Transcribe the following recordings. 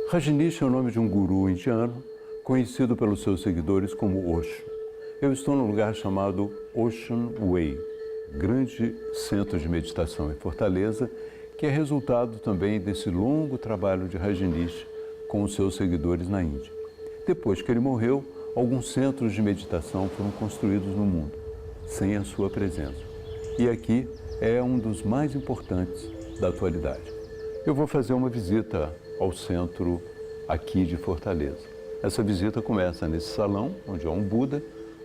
Rajneesh é o nome de um guru indiano, conhecido pelos seus seguidores como Osho. Eu estou num lugar chamado Ocean Way, grande centro de meditação em Fortaleza, que é resultado também desse longo trabalho de Rajneesh com os seus seguidores na Índia. Depois que ele morreu, alguns centros de meditação foram construídos no mundo, sem a sua presença. E aqui é um dos mais importantes da atualidade. Eu vou fazer uma visita ao centro aqui de Fortaleza. Essa visita começa nesse salão, onde há um Buda,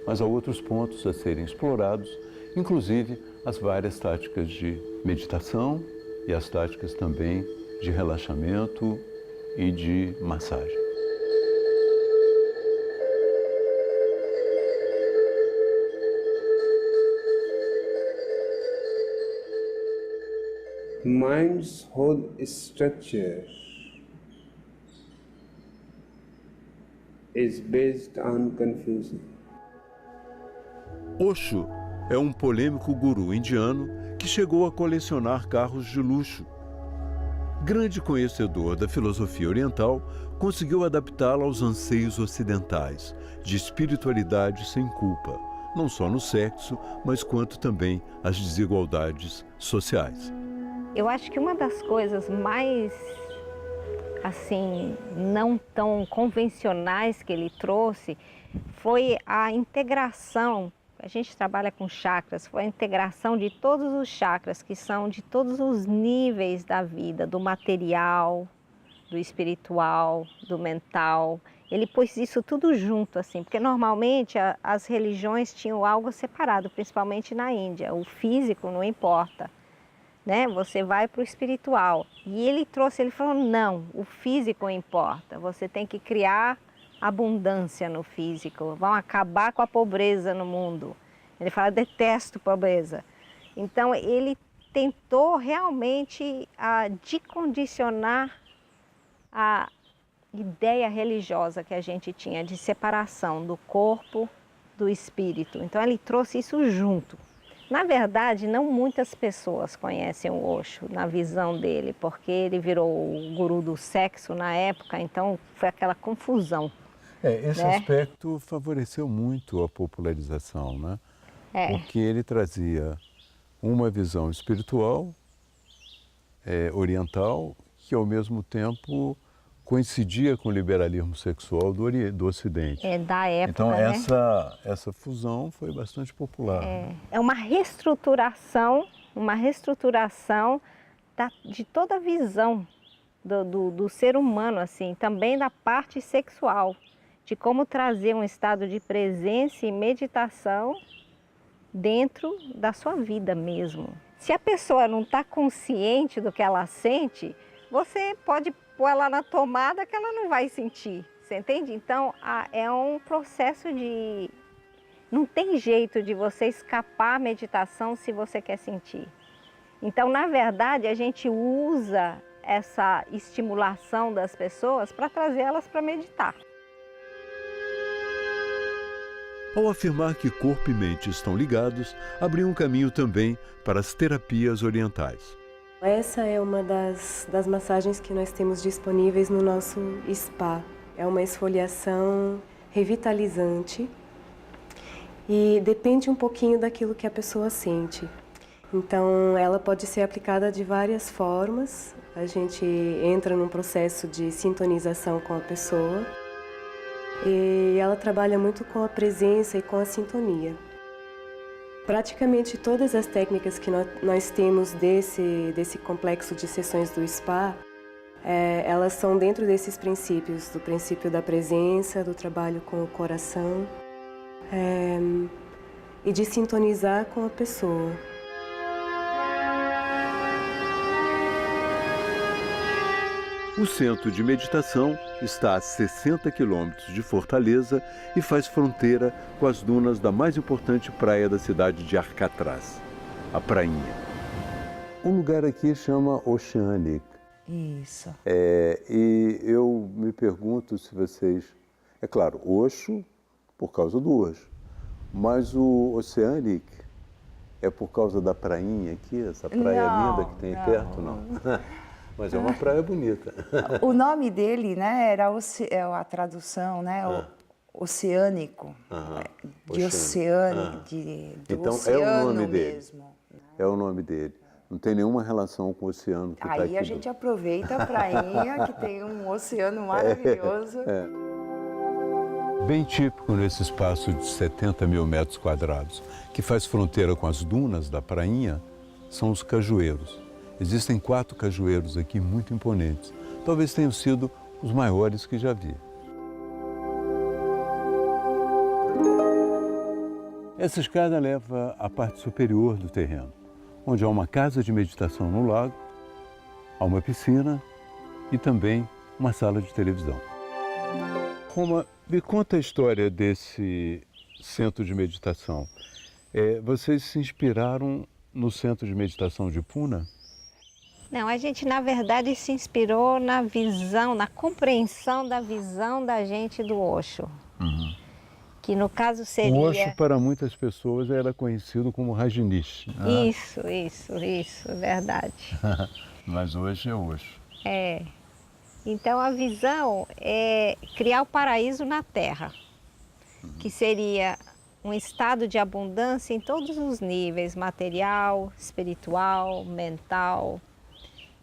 mas há outros pontos a serem explorados, inclusive as várias táticas de meditação e as táticas também de relaxamento e de massagem. Mind's whole structure is based on confusion. Osho é um polêmico guru indiano que chegou a colecionar carros de luxo. Grande conhecedor da filosofia oriental, conseguiu adaptá-la aos anseios ocidentais, de espiritualidade sem culpa, não só no sexo, mas quanto também às desigualdades sociais. Eu acho que uma das coisas mais, assim, não tão convencionais que ele trouxe foi a integração. A gente trabalha com chakras, foi a integração de todos os chakras, que são de todos os níveis da vida, do material, do espiritual, do mental. Ele pôs isso tudo junto, assim, porque normalmente as religiões tinham algo separado, principalmente na Índia. O físico não importa, né? Você vai para o espiritual. E ele trouxe, ele falou, não, o físico importa, você tem que criar abundância no físico, vão acabar com a pobreza no mundo. Ele fala, detesto pobreza. Então, ele tentou realmente decondicionar a ideia religiosa que a gente tinha de separação do corpo do espírito. Então, ele trouxe isso junto. Na verdade, não muitas pessoas conhecem o Osho na visão dele, porque ele virou o guru do sexo na época, então foi aquela confusão. Esse aspecto favoreceu muito a popularização, né? Porque ele trazia uma visão espiritual, oriental, que ao mesmo tempo coincidia com o liberalismo sexual do Ocidente. Da época, então, né? essa fusão foi bastante popular. É uma reestruturação de toda a visão do ser humano, assim, também da parte sexual, de como trazer um estado de presença e meditação dentro da sua vida mesmo. Se a pessoa não está consciente do que ela sente, você pode pôr ela na tomada que ela não vai sentir, você entende? Então, é um processo de... Não tem jeito de você escapar à meditação se você quer sentir. Então, na verdade, a gente usa essa estimulação das pessoas para trazer elas para meditar. Ao afirmar que corpo e mente estão ligados, abriu um caminho também para as terapias orientais. Essa é uma das massagens que nós temos disponíveis no nosso spa. É uma esfoliação revitalizante e depende um pouquinho daquilo que a pessoa sente. Então, ela pode ser aplicada de várias formas. A gente entra num processo de sintonização com a pessoa e ela trabalha muito com a presença e com a sintonia. Praticamente todas as técnicas que nós temos desse complexo de sessões do spa, elas são dentro desses princípios, do princípio da presença, do trabalho com o coração e de sintonizar com a pessoa. O centro de meditação está a 60 quilômetros de Fortaleza e faz fronteira com as dunas da mais importante praia da cidade de Arcatraz, a Prainha. O lugar aqui chama Oceanic. Isso. E eu me pergunto se vocês... É claro, Osho por causa do Osho, mas o Oceanic é por causa da prainha aqui, essa praia linda que tem perto, não? Mas é uma praia bonita. O nome dele, né, era a tradução, né, oceânico, de oceano, do Então oceano é o nome dele. mesmo. É o nome dele. Não tem nenhuma relação com o oceano que está aqui. Aí a gente aproveita a prainha, que tem um oceano maravilhoso. Bem típico nesse espaço de 70 mil metros quadrados, que faz fronteira com as dunas da prainha, são os cajueiros. Existem 4 cajueiros aqui muito imponentes. Talvez tenham sido os maiores que já vi. Essa escada leva à parte superior do terreno, onde há uma casa de meditação no lago, há uma piscina e também uma sala de televisão. Roma, me conta a história desse centro de meditação. Vocês se inspiraram no centro de meditação de Puna? Não, a gente na verdade se inspirou na visão, na compreensão da visão da gente do Osho. Que no caso seria... O Osho, para muitas pessoas, era conhecido como Rajneesh. Isso, verdade. Mas hoje é Osho. Então a visão é criar o paraíso na Terra, que seria um estado de abundância em todos os níveis, material, espiritual, mental.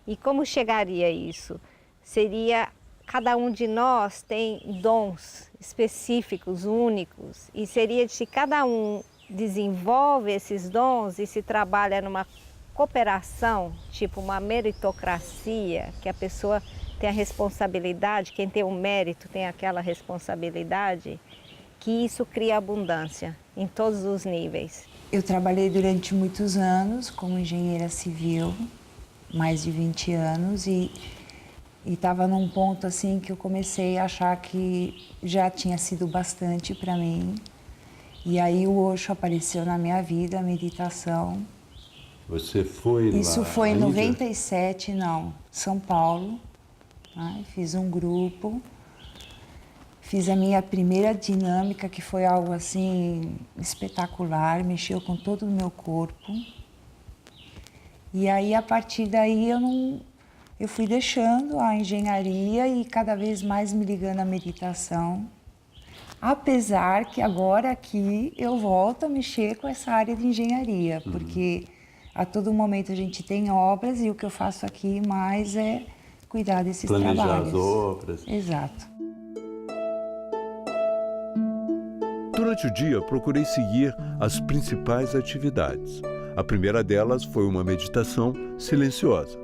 E como chegaria isso? Seria... Cada um de nós tem dons específicos, únicos, e seria de se cada um desenvolve esses dons e se trabalha numa cooperação, tipo uma meritocracia, que a pessoa tem a responsabilidade, quem tem o mérito tem aquela responsabilidade, que isso cria abundância em todos os níveis. Eu trabalhei durante muitos anos como engenheira civil, mais de 20 anos, e estava num ponto assim que eu comecei a achar que já tinha sido bastante para mim. E aí o Osho apareceu na minha vida, a meditação. Você foi lá? Isso foi em 97, não, São Paulo. Né? Fiz um grupo, fiz a minha primeira dinâmica, que foi algo assim espetacular, mexeu com todo o meu corpo. E aí a partir daí eu fui deixando a engenharia e cada vez mais me ligando à meditação. Apesar que agora aqui eu volto a mexer com essa área de engenharia, porque a todo momento a gente tem obras e o que eu faço aqui mais é cuidar desses trabalhos. Planejar as obras. Exato. Durante o dia, procurei seguir as principais atividades. A primeira delas foi uma meditação silenciosa.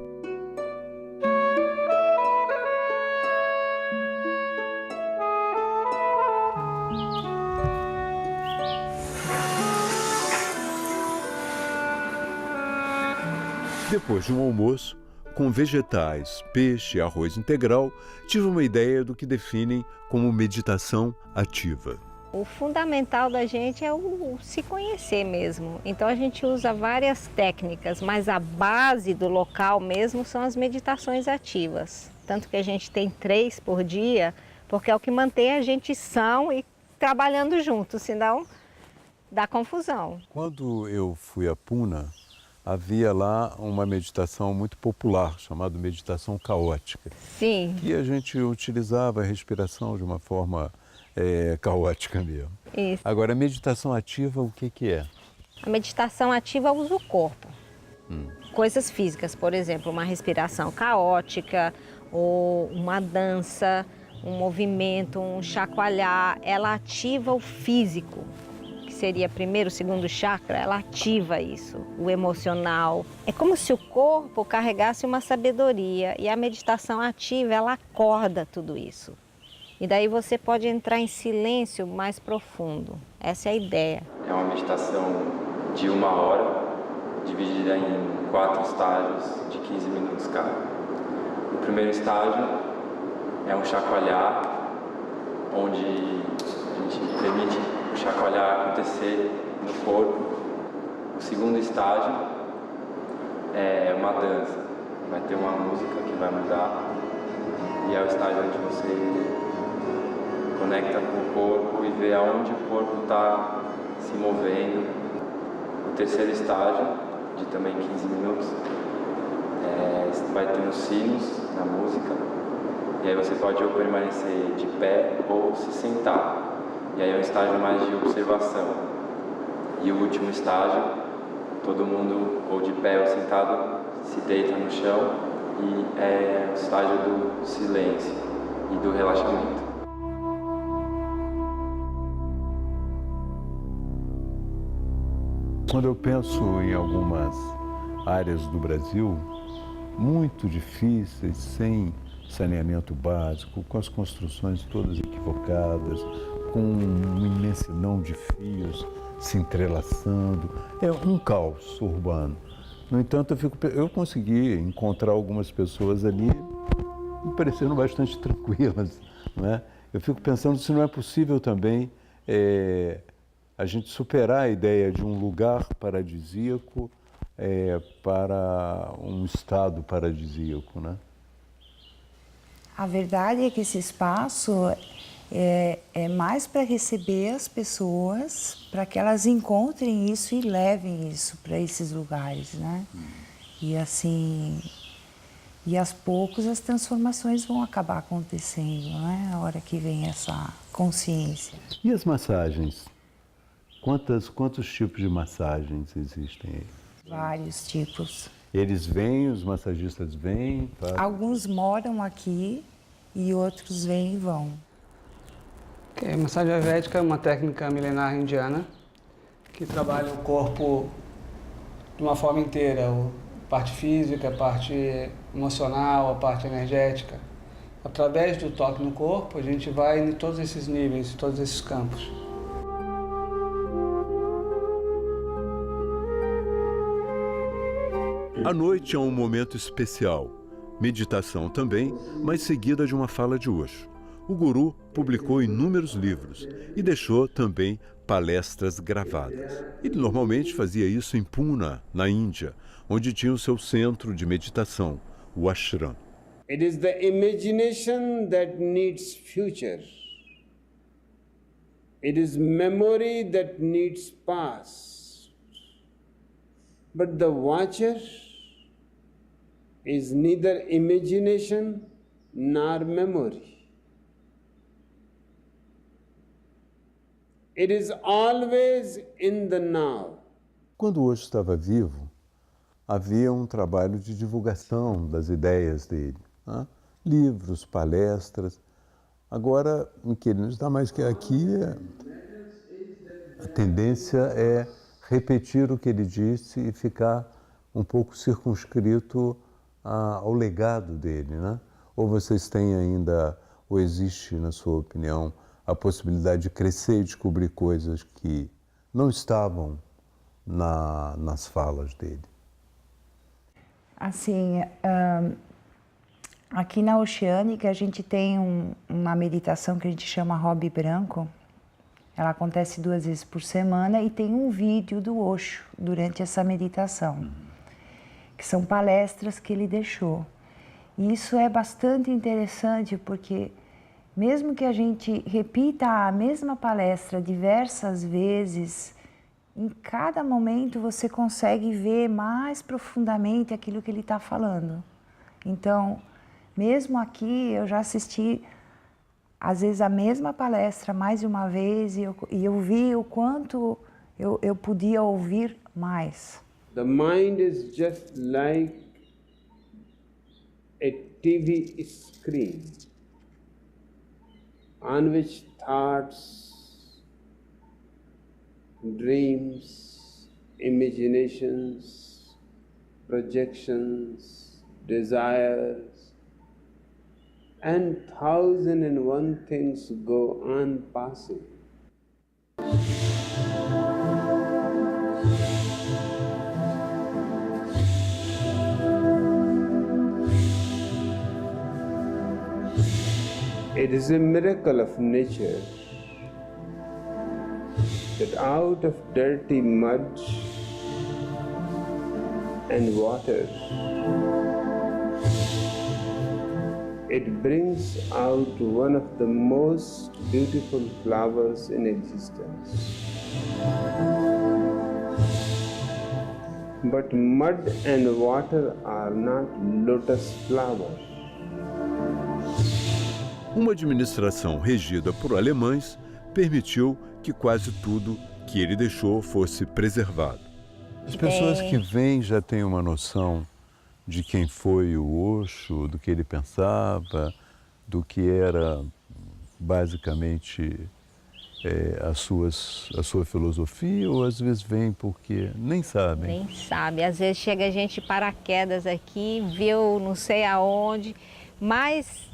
Depois de um almoço, com vegetais, peixe e arroz integral, tive uma ideia do que definem como meditação ativa. O fundamental da gente é o se conhecer mesmo. Então a gente usa várias técnicas, mas a base do local mesmo são as meditações ativas. Tanto que a gente tem 3 por dia, porque é o que mantém a gente são e trabalhando juntos, senão dá confusão. Quando eu fui a Puna, havia lá uma meditação muito popular, chamada meditação caótica. Sim. E a gente utilizava a respiração de uma forma caótica mesmo. Isso. Agora, a meditação ativa, o que é? A meditação ativa usa o corpo. Coisas físicas, por exemplo, uma respiração caótica, ou uma dança, um movimento, um chacoalhar, ela ativa o físico. Seria primeiro, segundo chakra, ela ativa isso, o emocional. É como se o corpo carregasse uma sabedoria e a meditação ativa, ela acorda tudo isso. E daí você pode entrar em silêncio mais profundo. Essa é a ideia. É uma meditação de 1 hora, dividida em 4 estágios de 15 minutos cada. O primeiro estágio é um chacoalhar, onde a gente permite o chacoalhar acontecer no corpo. O segundo estágio é uma dança. Vai ter uma música que vai mudar e é o estágio onde você conecta com o corpo e vê aonde o corpo está se movendo. O terceiro estágio, de também 15 minutos, é vai ter uns sinos na música, e aí você pode ou permanecer de pé ou se sentar. E aí é um estágio mais de observação. E o último estágio, todo mundo ou de pé ou sentado se deita no chão, e é o estágio do silêncio e do relaxamento. Quando eu penso em algumas áreas do Brasil muito difíceis, sem saneamento básico, com as construções todas equivocadas, com uma imensidão de fios se entrelaçando, é um caos urbano. No entanto, eu consegui encontrar algumas pessoas ali me parecendo bastante tranquilas, né? Eu fico pensando se não é possível também a gente superar a ideia de um lugar paradisíaco para um estado paradisíaco, né? A verdade é que esse espaço é mais para receber as pessoas, para que elas encontrem isso e levem isso para esses lugares, né? E assim, e aos poucos as transformações vão acabar acontecendo, né? A hora que vem essa consciência. E as massagens? Quantos tipos de massagens existem aí? Vários tipos. Eles vêm, os massagistas vêm? Alguns moram aqui e outros vêm e vão. A massagem ayurvédica é uma técnica milenar indiana que trabalha o corpo de uma forma inteira, a parte física, a parte emocional, a parte energética. Através do toque no corpo, a gente vai em todos esses níveis, em todos esses campos. A noite é um momento especial. Meditação também, mas seguida de uma fala de Osho. O guru publicou inúmeros livros e deixou também palestras gravadas. Ele normalmente fazia isso em Pune, na Índia, onde tinha o seu centro de meditação, o ashram. It is the imagination that needs future. It is memory that needs past. But the watcher is neither imagination nor memory. It is always in the now. Quando Osho estava vivo, havia um trabalho de divulgação das ideias dele, né? Livros, palestras. Agora, em que ele não está mais que aqui, a tendência é repetir o que ele disse e ficar um pouco circunscrito ao legado dele, né? Ou vocês têm ainda, ou existe, na sua opinião, a possibilidade de crescer e descobrir coisas que não estavam nas falas dele? Assim, aqui na Oceânica a gente tem uma meditação que a gente chama Hobby Branco. Ela acontece 2 vezes por semana e tem um vídeo do Osho durante essa meditação, que são palestras que ele deixou. E isso é bastante interessante porque mesmo que a gente repita a mesma palestra diversas vezes, em cada momento você consegue ver mais profundamente aquilo que ele está falando. Então, mesmo aqui, eu já assisti, às vezes, a mesma palestra mais de uma vez e eu vi o quanto eu podia ouvir mais. The mind is just like a TV screen on which thoughts, dreams, imaginations, projections, desires, and 1,001 things go on passing. It is a miracle of nature that out of dirty mud and water, it brings out one of the most beautiful flowers in existence. But mud and water are not lotus flowers. Uma administração regida por alemães permitiu que quase tudo que ele deixou fosse preservado. As pessoas que vêm já têm uma noção de quem foi o Osho, do que ele pensava, do que era basicamente a sua filosofia, ou às vezes vêm porque nem sabem? Nem sabe. Às vezes chega gente de paraquedas aqui, viu não sei aonde, mas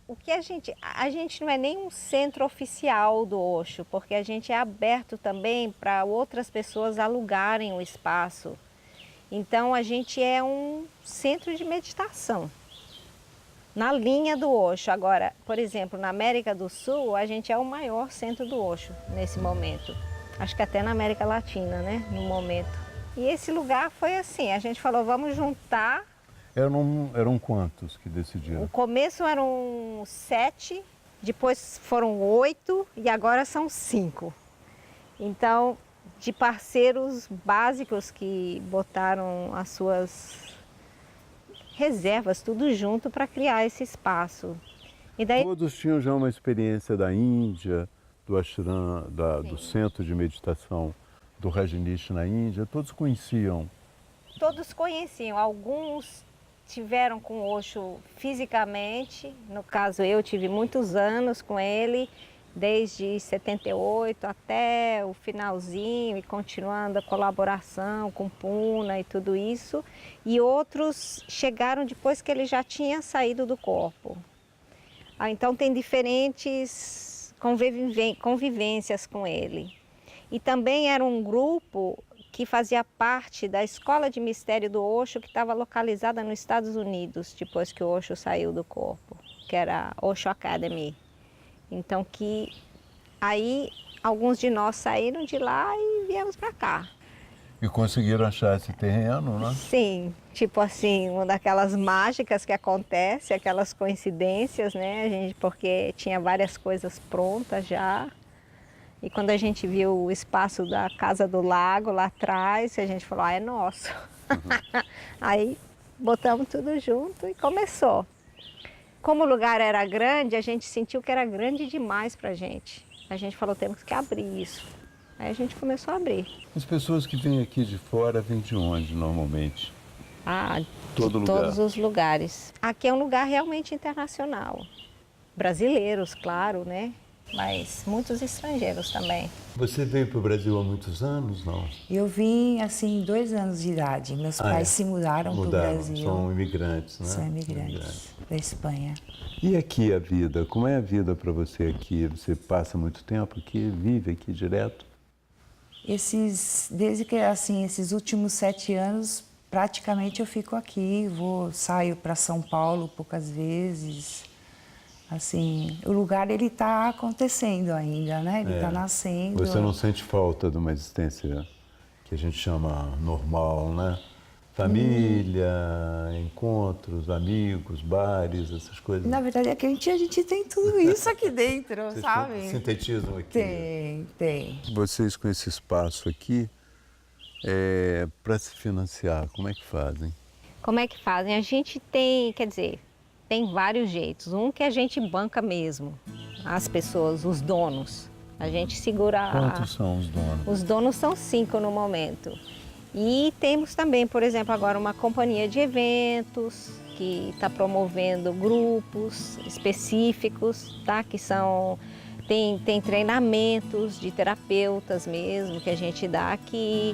o que a gente não é nem um centro oficial do Osho, porque a gente é aberto também para outras pessoas alugarem o espaço. Então a gente é um centro de meditação, na linha do Osho. Agora, por exemplo, na América do Sul, a gente é o maior centro do Osho nesse momento. Acho que até na América Latina, né, no momento. E esse lugar foi assim, a gente falou, vamos juntar. Eram quantos que decidiram? No começo eram 7, depois foram 8 e agora são 5. Então, de parceiros básicos que botaram as suas reservas, tudo junto para criar esse espaço. E daí... Todos tinham já uma experiência da Índia, do ashram, do centro de meditação do Rajneesh na Índia, todos conheciam? Todos conheciam, alguns tiveram com o Osho fisicamente, no caso eu tive muitos anos com ele, desde 78 até o finalzinho e continuando a colaboração com Puna e tudo isso. E outros chegaram depois que ele já tinha saído do corpo. Então tem diferentes convivências com ele. E também era um grupo que fazia parte da Escola de Mistério do Osho, que estava localizada nos Estados Unidos, depois que o Osho saiu do corpo, que era a Osho Academy. Então que aí alguns de nós saíram de lá e viemos para cá. E conseguiram achar esse terreno, né? Sim, tipo assim, uma daquelas mágicas que acontece, aquelas coincidências, né, gente, porque tinha várias coisas prontas já. E quando a gente viu o espaço da Casa do Lago lá atrás, a gente falou, é nosso. Uhum. Aí botamos tudo junto e começou. Como o lugar era grande, a gente sentiu que era grande demais para a gente. A gente falou, temos que abrir isso. Aí a gente começou a abrir. As pessoas que vêm aqui de fora vêm de onde normalmente? Todos os lugares. Aqui é um lugar realmente internacional. Brasileiros, claro, né? Mas muitos estrangeiros também. Você veio para o Brasil há muitos anos, não? Eu vim, assim, 2 anos de idade. Meus pais se mudaram para o Brasil. São imigrantes, né? São imigrantes da Espanha. E aqui a vida? Como é a vida para você aqui? Você passa muito tempo aqui, vive aqui direto? Desde que, assim, esses últimos 7 anos, praticamente eu fico aqui. Saio para São Paulo poucas vezes. Assim, o lugar ele está acontecendo ainda, né? Ele está nascendo. Você não sente falta de uma existência que a gente chama normal, né? Família, encontros, amigos, bares, essas coisas. Na verdade, aqui a gente tem tudo isso aqui dentro, Vocês sabe? sintetizam aqui. Tem. Vocês com esse espaço aqui, para se financiar, como é que fazem? Como é que fazem? A gente tem, quer dizer, tem vários jeitos. Um que a gente banca mesmo, as pessoas, os donos. A gente segura... Quantos são os donos? Os donos são 5 no momento. E temos também, por exemplo, agora uma companhia de eventos que está promovendo grupos específicos, tá? Que são... Tem treinamentos de terapeutas mesmo que a gente dá aqui.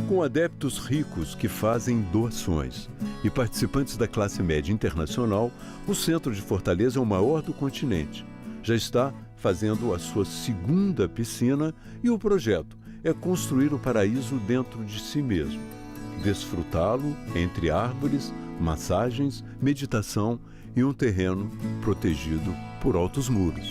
Com adeptos ricos que fazem doações e participantes da classe média internacional, o Centro de Fortaleza é o maior do continente. Já está fazendo a sua 2ª piscina e o projeto é construir o paraíso dentro de si mesmo. Desfrutá-lo entre árvores, massagens, meditação e um terreno protegido por altos muros.